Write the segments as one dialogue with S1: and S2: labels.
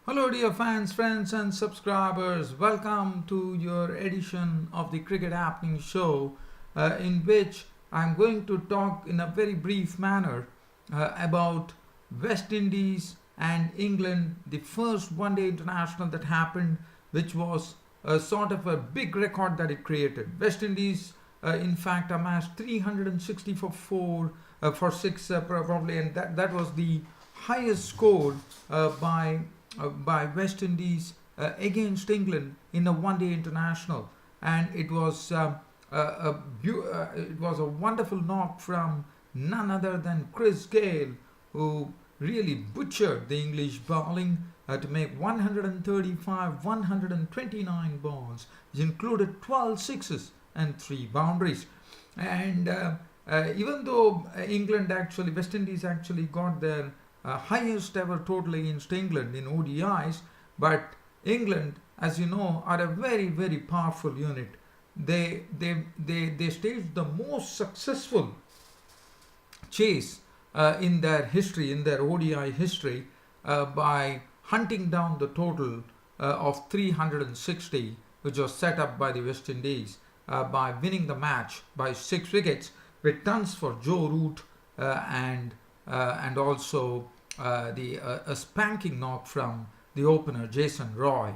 S1: Hello, dear fans, friends, and subscribers. Welcome to your edition of the Cricket Happening Show, in which I'm going to talk in a very brief manner about West Indies and England, the first one day international that happened, which was a sort of a big record that it created. West Indies, in fact, amassed 360 for 4, for 6, probably, and that was the highest score by West Indies against England in a one-day international, and it was a wonderful knock from none other than Chris Gale, who really butchered the English bowling to make 135, 129 balls, which included 12 sixes and 3 boundaries. And even though West Indies actually got their highest ever total against England in ODIs, but England, as you know, are a very, very powerful unit. They staged the most successful chase in their history, in their ODI history, by hunting down the total of 360, which was set up by the West Indies, by winning the match by 6 wickets with tons for Joe Root and also a spanking knock from the opener Jason Roy.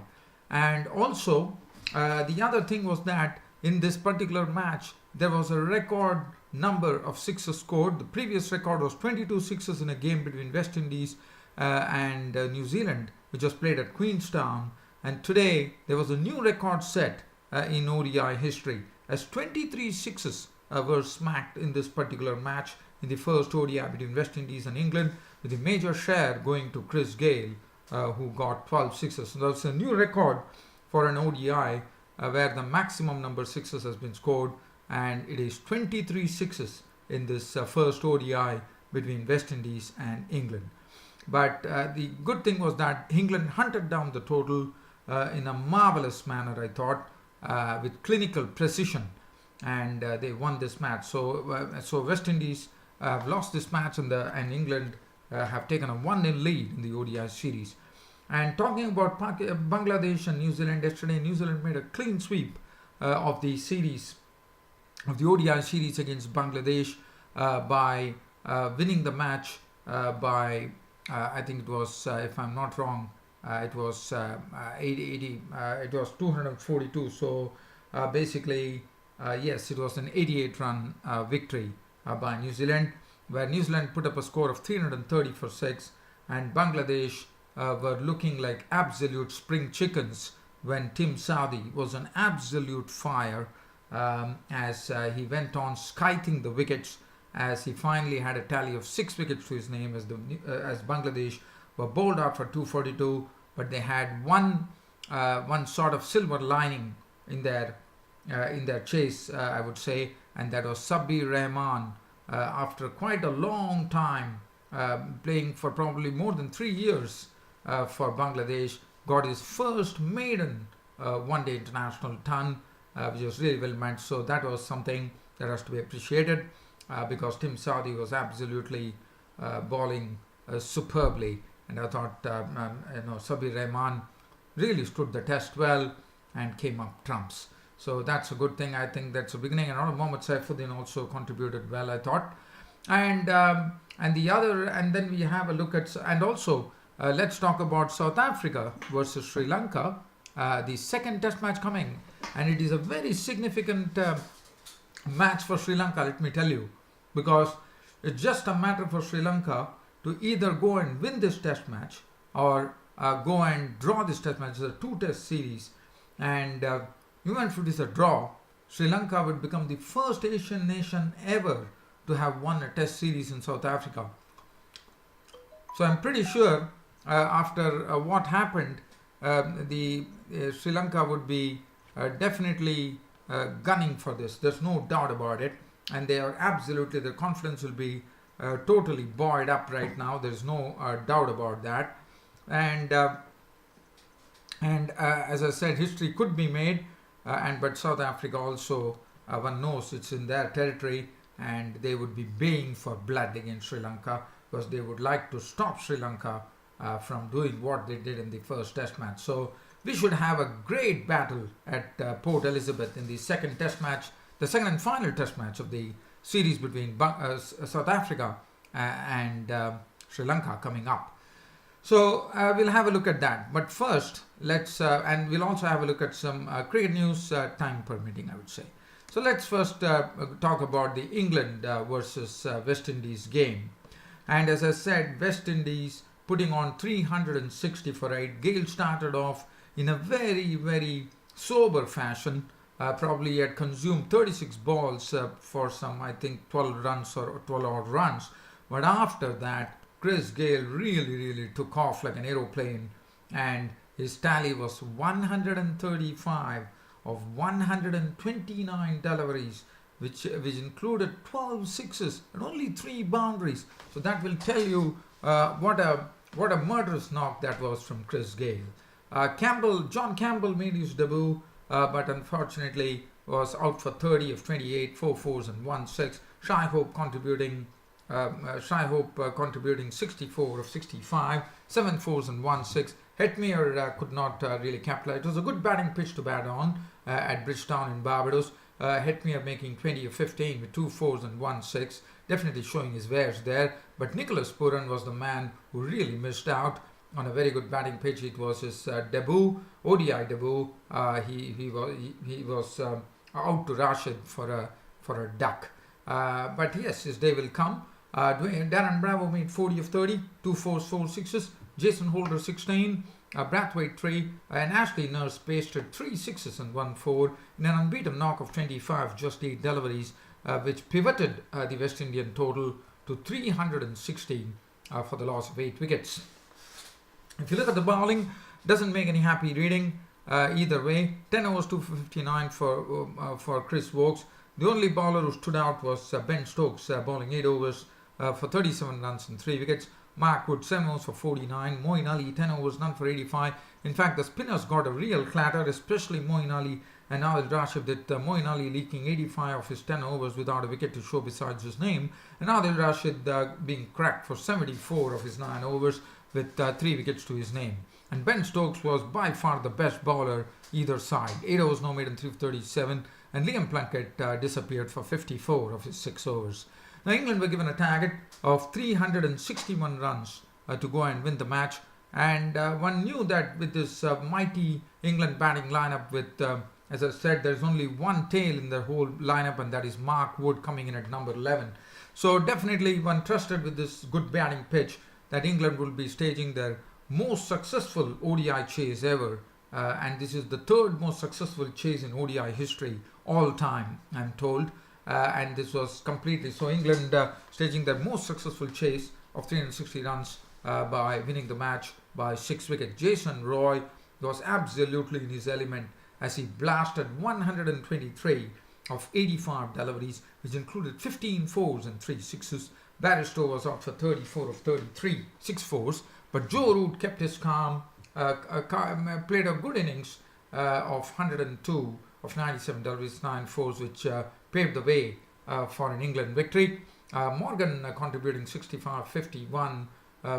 S1: And also, the other thing was that in this particular match, there was a record number of sixes scored. The previous record was 22 sixes in a game between West Indies and New Zealand, which was played at Queenstown. And today, there was a new record set in ODI history, as 23 sixes were smacked in this particular match in the first ODI between West Indies and England, with a major share going to Chris Gale, who got 12 sixes. So that's a new record for an ODI where the maximum number of sixes has been scored, and it is 23 sixes in this first ODI between West Indies and England. But the good thing was that England hunted down the total in a marvelous manner, I thought, with clinical precision, and they won this match. So West Indies have lost this match, and England have taken a 1-0 lead in the ODI series. And talking about Bangladesh and New Zealand, yesterday New Zealand made a clean sweep of the series, of the ODI series against Bangladesh, by winning the match by, I think it was, if I'm not wrong, it was 80, it was 242. So basically, yes, it was an 88-run victory by New Zealand, where New Zealand put up a score of 330 for 6, and Bangladesh were looking like absolute spring chickens when Tim Southee was on absolute fire, as he went on skiting the wickets, as he finally had a tally of 6 wickets to his name, as Bangladesh were bowled out for 242, but they had one sort of silver lining in their chase, I would say, and that was Sabbir Rahman. After quite a long time, playing for probably more than 3 years for Bangladesh, got his first maiden one-day international ton, which was really well meant. So that was something that has to be appreciated, because Tim Southee was absolutely bowling superbly, and I thought Sabbir Rahman really stood the test well and came up trumps. So that's a good thing. I think that's a beginning. And Mohammad Saifuddin also contributed well, I thought. And then we have a look at, and also let's talk about South Africa versus Sri Lanka, the second test match coming, and it is a very significant match for Sri Lanka, let me tell you, because it's just a matter for Sri Lanka to either go and win this test match or go and draw this test match. It's a 2-test series, and even if it is a draw, Sri Lanka would become the first Asian nation ever to have won a test series in South Africa. So I'm pretty sure after what happened, Sri Lanka would be definitely gunning for this. There's no doubt about it, and their confidence will be totally buoyed up right now. There's no doubt about that. And as I said, history could be made. But South Africa also, one knows it's in their territory, and they would be baying for blood against Sri Lanka, because they would like to stop Sri Lanka from doing what they did in the first test match. So we should have a great battle at Port Elizabeth in the second test match, the second and final test match of the series between South Africa and Sri Lanka coming up. So we'll have a look at that. But first, let's and we'll also have a look at some cricket news, time permitting, I would say. So let's first talk about the England versus West Indies game. And as I said, West Indies putting on 360 for 8. Gale started off in a very, very sober fashion. Probably had consumed 36 balls for some, I think, 12 runs or 12 odd runs. But after that, Chris Gale really took off like an aeroplane, and his tally was 135 of 129 deliveries, which included 12 sixes and only 3 boundaries. So that will tell you what a murderous knock that was from Chris Gale. John Campbell made his debut, but unfortunately was out for 30 of 28, 4 fours and 1 6. Shai Hope contributing 64 of 65, 7 fours and 1 6. Hetmyer could not really capitalize. It was a good batting pitch to bat on at Bridgetown in Barbados. Hetmyer making 20 of 15 with 2 fours and 1 6. Definitely showing his wares there. But Nicholas Pooran was the man who really missed out on a very good batting pitch. It was his debut, ODI debut. He was out to Rashid for a duck. But yes, his day will come. Darren Bravo made 40 of 30, 2 fours, 4 sixes. Jason Holder 16, Brathwaite 3, and Ashley Nurse pasted 3 sixes and 1 4 in an unbeaten knock of 25, just 8 deliveries, which pivoted the West Indian total to 316 for the loss of 8 wickets. If you look at the bowling, doesn't make any happy reading either way. 10 overs 259 for Chris Wokes. The only bowler who stood out was Ben Stokes, bowling 8 overs for 37 runs and 3 wickets. Mark Wood 7 overs for 49. Moeen Ali 10 overs, none for 85. In fact, the spinners got a real clatter, especially Moeen Ali and Adil Rashid, with Moeen Ali leaking 85 of his 10 overs without a wicket to show besides his name, and Adil Rashid being cracked for 74 of his 9 overs with 3 wickets to his name. And Ben Stokes was by far the best bowler either side. 8 overs no made and 3 for 37, and Liam Plunkett disappeared for 54 of his 6 overs. Now England were given a target of 361 runs to go and win the match, and one knew that with this mighty England batting lineup with, as I said, there's only one tail in the whole lineup, and that is Mark Wood coming in at number 11. So definitely one trusted with this good batting pitch that England will be staging their most successful ODI chase ever, and this is the 3rd most successful chase in ODI history all time, I'm told. And this was completely, so England staging their most successful chase of 360 runs by winning the match by 6 wickets. Jason Roy was absolutely in his element as he blasted 123 of 85 deliveries, which included 15 fours and 3 sixes. Barristow was out for 34 of 33, 6 fours, but Joe Root kept his calm, played a good innings of 102 of 97 deliveries, 9 fours, which paved the way for an England victory. Morgan contributing 65-51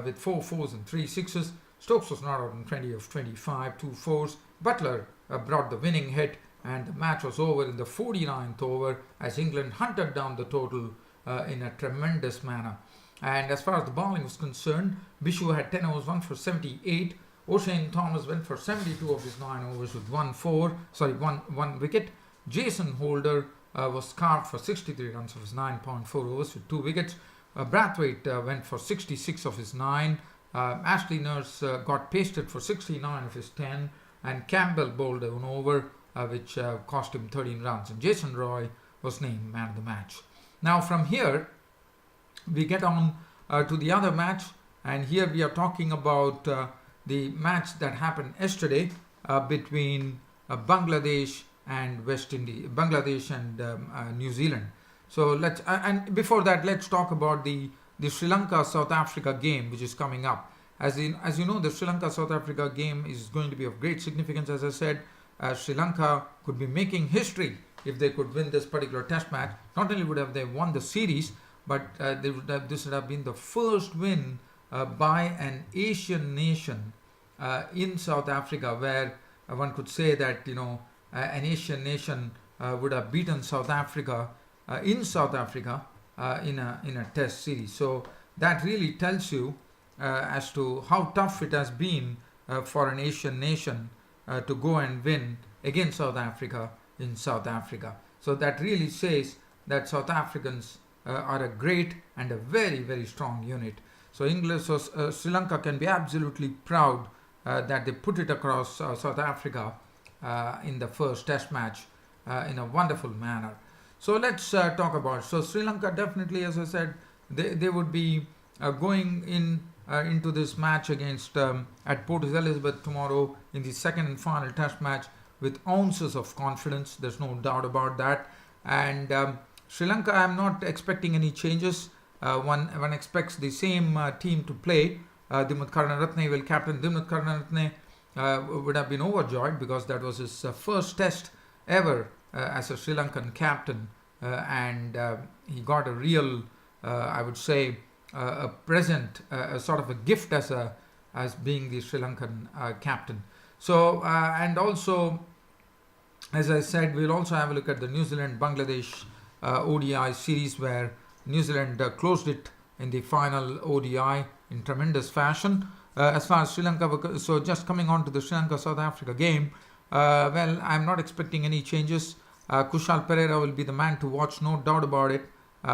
S1: with 4 fours and 3 sixes. Stokes was not out in 20 of 25, 2 fours. Butler brought the winning hit, and the match was over in the 49th over as England hunted down the total in a tremendous manner. And as far as the bowling was concerned, Bishu had 10 overs, 1 for 78. O'Shane Thomas went for 72 of his 9 overs with 1 wicket. Jason Holder was carved for 63 runs of his 9.4 overs with 2 wickets. Brathwaite went for 66 of his 9. Ashley Nurse got pasted for 69 of his 10. And Campbell bowled an over, which cost him 13 runs. And Jason Roy was named man of the match. Now from here, we get on to the other match. And here we are talking about the match that happened yesterday between Bangladesh and Bangladesh and New Zealand. So let's and before that, let's talk about the Sri Lanka South Africa game, which is coming up. As you know, the Sri Lanka South Africa game is going to be of great significance. As I said, Sri Lanka could be making history if they could win this particular Test match. Not only would have they won the series, but this would have been the first win by an Asian nation in South Africa, where one could say that an Asian nation would have beaten South Africa in South Africa in a Test series. So that really tells you as to how tough it has been for an Asian nation to go and win against South Africa in South Africa. So that really says that South Africans are a great and a very, very strong unit. So Sri Lanka can be absolutely proud that they put it across South Africa in the first Test match in a wonderful manner. So let's talk about. So Sri Lanka definitely, as I said, they would be going into this match against at Port Elizabeth tomorrow in the second and final Test match with ounces of confidence. There's no doubt about that. And Sri Lanka, I'm not expecting any changes. One expects the same team to play. Dimuth Karunaratne will captain. Dimuth Karunaratne would have been overjoyed because that was his first Test ever as a Sri Lankan captain, and he got a real, I would say, a present, a sort of a gift as being the Sri Lankan captain. So and also, as I said, we'll also have a look at the New Zealand-Bangladesh ODI series, where New Zealand closed it in the final ODI in tremendous fashion. As far as Sri Lanka, so just coming on to the Sri Lanka-South Africa game, well, I'm not expecting any changes. Kushal Perera will be the man to watch, no doubt about it,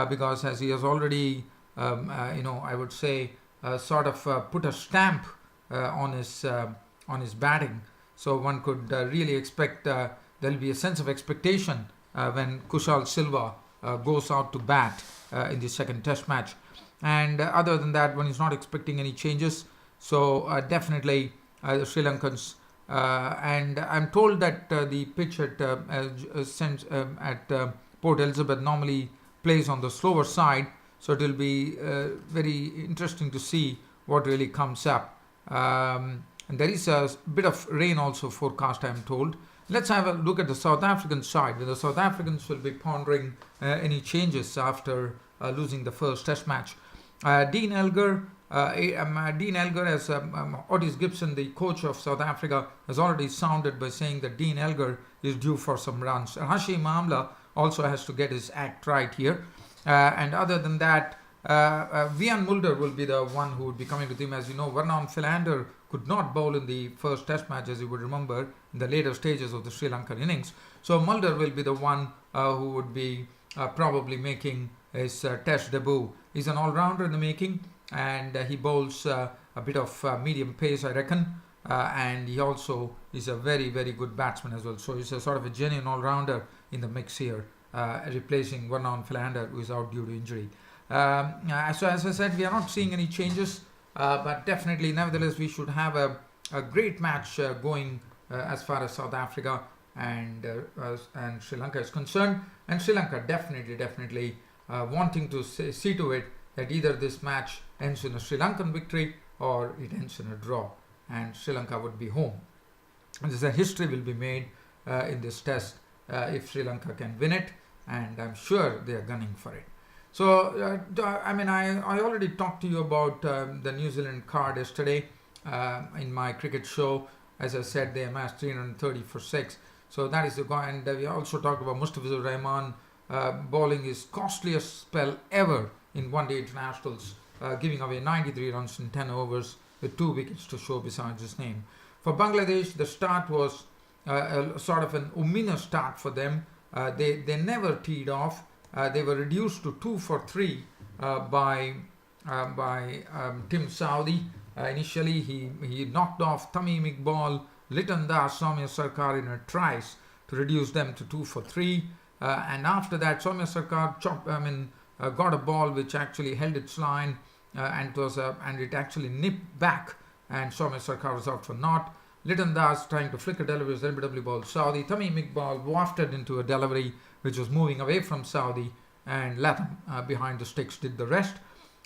S1: because as he has already, I would say, sort of put a stamp on his batting. So one could really expect there'll be a sense of expectation when Kushal Silva goes out to bat in the second Test match. And other than that, one is not expecting any changes. So definitely the Sri Lankans. And I'm told that the pitch at Port Elizabeth normally plays on the slower side, so it will be very interesting to see what really comes up. And there is a bit of rain also forecast, I'm told. Let's have a look at the South African side, where the South Africans will be pondering any changes after losing the first Test match. Dean Elgar, as Otis Gibson, the coach of South Africa, has already sounded by saying that Dean Elgar is due for some runs. Hashim Amla also has to get his act right here. And other than that, Wiaan Mulder will be the one who would be coming with him. As you know, Vernon Philander could not bowl in the first Test match, as you would remember, in the later stages of the Sri Lankan innings. So Mulder will be the one who would be probably making his Test debut. He's an all-rounder in the making, and he bowls a bit of medium pace, I reckon. And he also is a very, very good batsman as well. So he's a sort of a genuine all-rounder in the mix here, replacing Vernon Philander, who is out due to injury. So as I said, we are not seeing any changes, but definitely, nevertheless, we should have a great match going as far as South Africa and Sri Lanka is concerned. And Sri Lanka definitely wanting to see to it that either this match ends in a Sri Lankan victory or it ends in a draw, and Sri Lanka would be home. And there's a history will be made in this Test if Sri Lanka can win it, and I'm sure they are gunning for it. So, I already talked to you about the New Zealand card yesterday in my cricket show. As I said, they amassed 330 for 6. So that is the guy. And we also talked about Mustafizur Rahman bowling his costliest spell ever in one-day internationals, giving away 93 runs in 10 overs with 2 wickets to show besides his name. For Bangladesh, the start was a sort of an ominous start for them. They never teed off. They were reduced to 2 for 3 by Tim Saudi. Initially, he knocked off Tamim Iqbal, Liton Das, Soumya Sarkar in a tries to reduce them to 2 for 3. And after that, Soumya Sarkar got a ball which actually held its line, and it actually nipped back, and Soumya Sarkar was out for naught. Liton Das trying to flick a delivery was LBW ball Saudi. Tamim Iqbal wafted into a delivery which was moving away from Saudi, and Latham behind the sticks did the rest.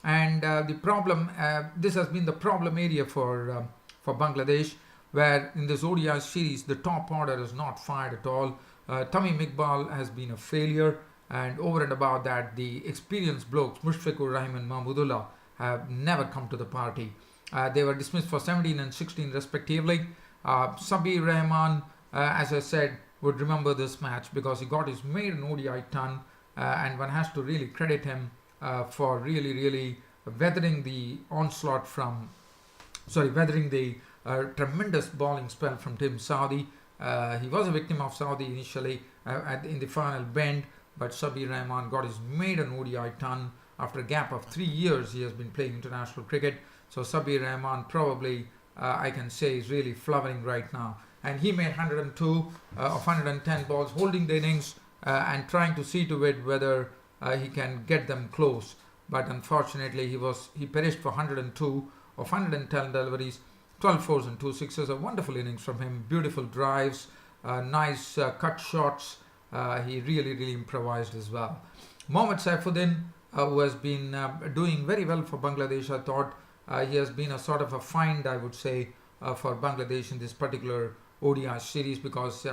S1: And the problem, this has been the problem area for Bangladesh, where in this ODI series the top order is not fired at all. Tamim Iqbal has been a failure, and over and above that, the experienced blokes Mushfiqur Rahim and Mahmudullah have never come to the party. They were dismissed for 17 and 16 respectively. Sabir Rahman, as I said, would remember this match because he got his maiden ODI ton, and one has to really credit him for really weathering the onslaught weathering the tremendous bowling spell from Tim Southee. He was a victim of Southee initially in the final bend, but Sabir Rahman got his maiden ODI ton after a gap of 3 years. He has been playing international cricket, so Sabir Rahman probably I can say is really flowering right now. And he made 102 of 110 balls, holding the innings and trying to see to it whether he can get them close. But unfortunately, he perished for 102 of 110 deliveries, 12 fours and 2 sixes. A wonderful innings from him. Beautiful drives, nice cut shots. He really improvised as well. Mohammad Saifuddin, who has been doing very well for Bangladesh, I thought he has been a sort of a find, I would say, for Bangladesh in this particular ODI series, because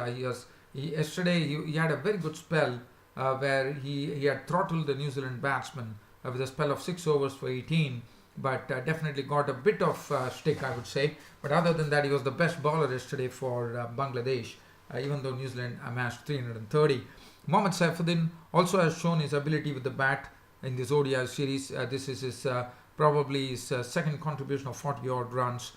S1: yesterday he had a very good spell where he had throttled the New Zealand batsman with a spell of 6 overs for 18, but definitely got a bit of stick, I would say. But other than that, he was the best bowler yesterday for Bangladesh, even though New Zealand amassed 330. Mohammad Saifuddin also has shown his ability with the bat in this ODI series. This is his probably his second contribution of 40 odd runs.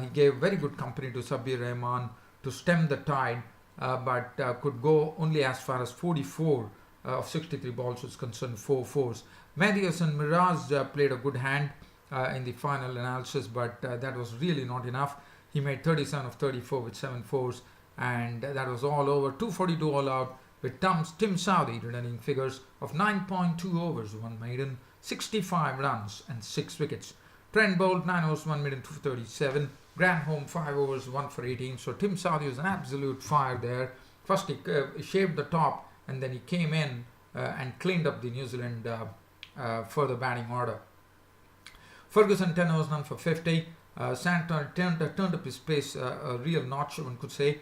S1: He gave very good company to Sabir Rahman to stem the tide, but could go only as far as 44 of 63 balls, was concerned 4 fours. Mehdi Hasan Miraz played a good hand in the final analysis, but that was really not enough. He made 37 of 34 with 7 fours, and that was all over. 242 all out, with Tim Southee returning figures of 9.2 overs, 1 maiden, 65 runs and 6 wickets. Trent bowled 9 overs, 1 maiden, 237. Granholm 5 overs, 1 for 18. So Tim Southee was an absolute fire there. First he shaved the top, and then he came in and cleaned up the New Zealand further batting order. Ferguson 10 overs, none for 50. Santon turned up his pace a real notch, one could say.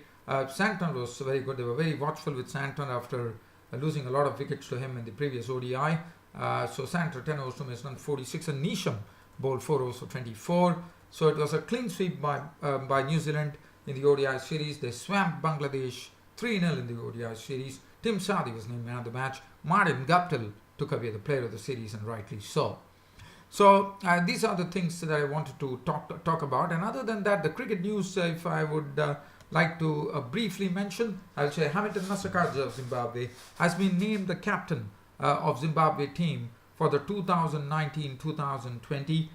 S1: Santon was very good. They were very watchful with Santon after losing a lot of wickets to him in the previous ODI. So Santon 10 overs, 2 minutes, none, 46. And Neesham bowled 4 overs for 24. So it was a clean sweep by New Zealand in the ODI series. They swamped Bangladesh 3-0 in the ODI series. Tim Southee was named man of the match. Martin Guptill took away the player of the series, and rightly so. So these are the things that I wanted to talk about. And other than that, the cricket news, if I would like to briefly mention, I'll say Hamilton Masakadza of Zimbabwe has been named the captain of Zimbabwe team for the 2019-2020.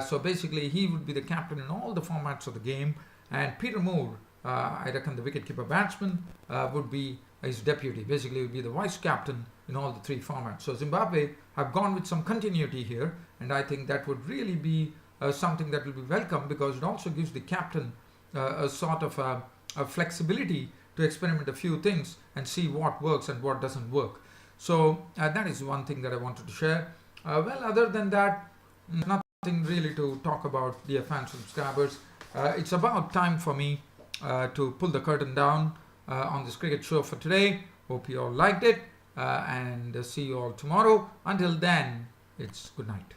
S1: So basically, he would be the captain in all the formats of the game. And Peter Moore, I reckon the wicketkeeper batsman, would be his deputy. Basically, he would be the vice captain in all the 3 formats. So Zimbabwe have gone with some continuity here, and I think that would really be something that will be welcome, because it also gives the captain a sort of a flexibility to experiment a few things and see what works and what doesn't work. So that is one thing that I wanted to share. Well, other than that, nothing really to talk about, dear fans and subscribers. It's about time for me to pull the curtain down on this cricket show for today. Hope you all liked it, and see you all tomorrow. Until then, it's good night.